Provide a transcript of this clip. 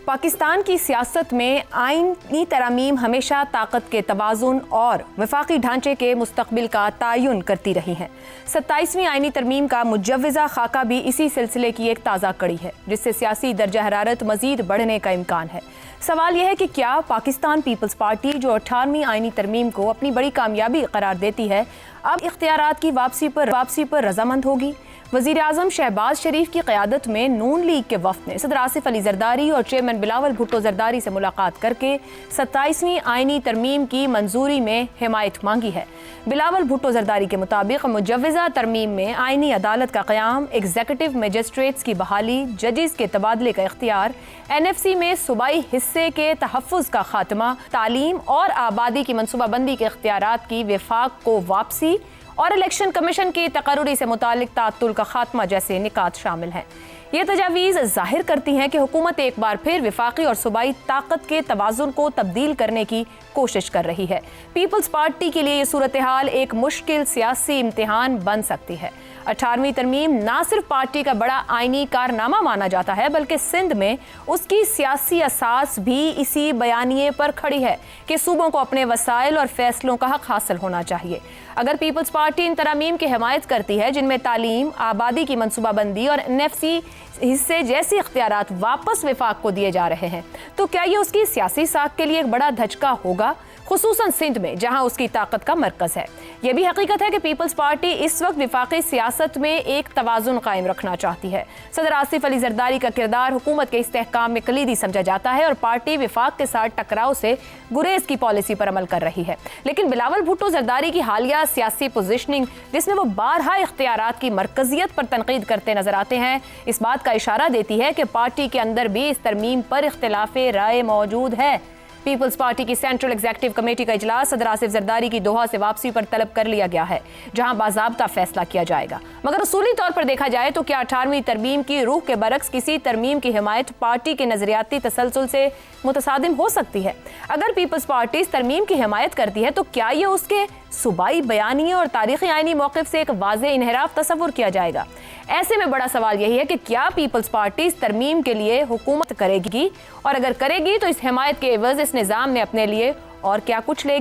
पाकिस्तान की सियासत में आईनी तरमीम हमेशा ताकत के तवाज़ुन और वफाकी ढांचे के मुस्तकबिल का तयन करती रही हैं। 27वीं आईनी तरमीम का मुजव्वज़ा खाका भी इसी सिलसिले की एक ताज़ा कड़ी है, जिससे सियासी दर्जा हरारत मज़ीद बढ़ने का इम्कान है। सवाल यह है कि क्या पाकिस्तान पीपल्स पार्टी, जो 18वीं आईनी तरमीम को अपनी बड़ी कामयाबी करार देती है, अब इख्तियारात की वापसी पर रजामंद होगी? वज़ीर आज़म शहबाज शरीफ की क़यादत में नून लीग के वफ़द ने सदर आसिफ अली ज़रदारी और चेयरमैन बिलावल भुट्टो ज़रदारी से मुलाकात करके 27वीं आईनी तरमीम की मंजूरी में हिमायत मांगी है। बिलावल भुट्टो ज़रदारी के मुताबिक मुजव्वज़ा तरमीम में आईनी अदालत का क़याम, एग्जीक्यूटिव मजिस्ट्रेट्स की बहाली, जजेस के तबादले का इख्तियार, NFC में सूबाई हिस्से के तहफ़्फ़ुज़ का खात्मा, तालीम और आबादी की मनसूबाबंदी के इख्तियारात की वफाक को वापसी और इलेक्शन कमीशन की तकर्रुरी से मुतालिक तातुल का खात्मा जैसे निकात शामिल हैं। ये तजावीज़ जाहिर करती हैं कि हुकूमत एक बार फिर वफाकी और सूबाई ताकत के तवाज़ुन को तब्दील करने की कोशिश कर रही है। पीपल्स पार्टी के लिए ये सूरत हाल एक मुश्किल सियासी इम्तिहान बन सकती है। 18वीं तरमीम ना सिर्फ पार्टी का बड़ा आईनी कारनामा माना जाता है, बल्कि सिंध में उसकी सियासी असास भी इसी बयानिए पर खड़ी है कि सूबों को अपने वसाइल और फैसलों का हक हासिल होना चाहिए। अगर पीपल्स पार्टी इन तरमीम की हिमायत करती है, जिनमें तालीम, आबादी की मनसूबाबंदी और NFC हिस्से जैसे इख्तियारात वापस वफाक को दिए जा रहे हैं, तो क्या ये उसकी सियासी साख के लिए एक बड़ा धचका होगा, खुसूसन सिंध में जहां उसकी ताकत का मरकज है। यह भी हकीकत है कि पीपल्स पार्टी इस वक्त वफाकी सियासत में एक तवाज़ुन कायम रखना चाहती है। सदर आसिफ अली ज़रदारी का किरदार हुकूमत के इस्तेहकाम में कलीदी समझा जाता है और पार्टी वफाक के साथ टकराव से गुरेज की पॉलिसी पर अमल कर रही है। लेकिन बिलावल भुट्टो ज़रदारी की हालिया सियासी पोजिशनिंग, जिसमें वो बारहा इख्तियारात की मरकजियत पर तनकीद करते नजर आते हैं, इस बात का इशारा देती है कि पार्टी के अंदर भी इस तरमीम पर इख्तिलाफ़े राय मौजूद है। पीपल्स पार्टी की सेंट्रल एग्जीक्यूटिव कमेटी का इजलास सदर आसिफ ज़रदारी की दोहा से वापसी पर तलब कर लिया गया है, जहां बाज़ाब्ता फैसला किया जाएगा। मगर उसूली तौर पर देखा जाए तो क्या 18वीं तरमीम की रूह के बरक्स किसी तरमीम की हिमायत पार्टी के नजरियाती तसलसल से मुतसादिम हो सकती है? अगर पीपल्स पार्टी इस तरमीम की हिमायत करती है, तो क्या ये उसके सूबाई बयानिए और तारीखी आईनी मौक़िफ़ से एक वाज़ेह इन्हिराफ तसव्वुर किया जाएगा? ऐसे में बड़ा सवाल यही है कि क्या पीपल्स पार्टी इस तरमीम के लिए हुकूमत करेगी, और अगर करेगी तो इस हिमायत के एवज़ इस निज़ाम में अपने लिए और क्या कुछ लेगी?